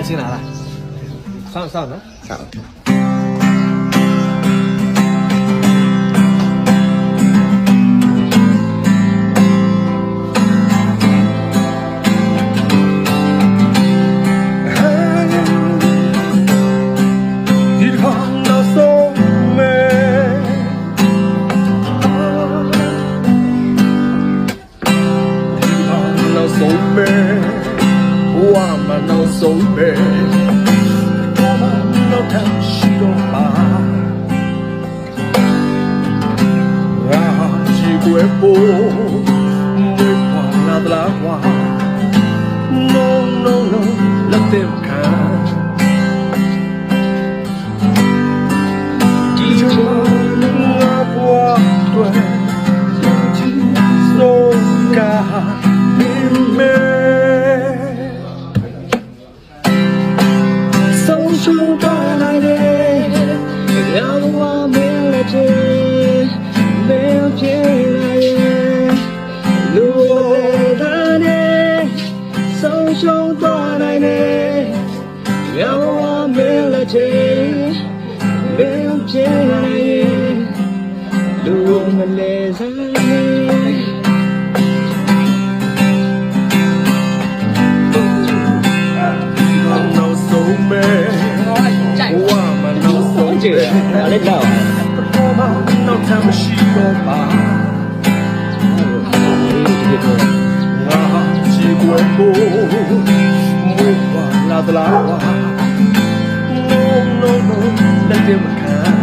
ချင်းလာလားဆောင်းနော်ဆောင်း So bad, no time she don't buy. She cuerpo muy para la agua. No, no, no, la tengo caer. Y yo no agua, so cae.ဆုံးသွားနိုင်တယ်။ရောင်းဝမင်းလက်ချေမင်းပြေလာရဲ့လူသားနဲ့ဆုံးရှုံးသွားနိုင်တယ်။ရောင်းဝမင်းလက်ချေမင်းပြေလာရဲ့လူမလဲစားလက်တော့နောက်ထပ်မရှိတော့ပါငါချီကွယ်ဖို့မွေးပါလာသလား No no no လက်တမခံ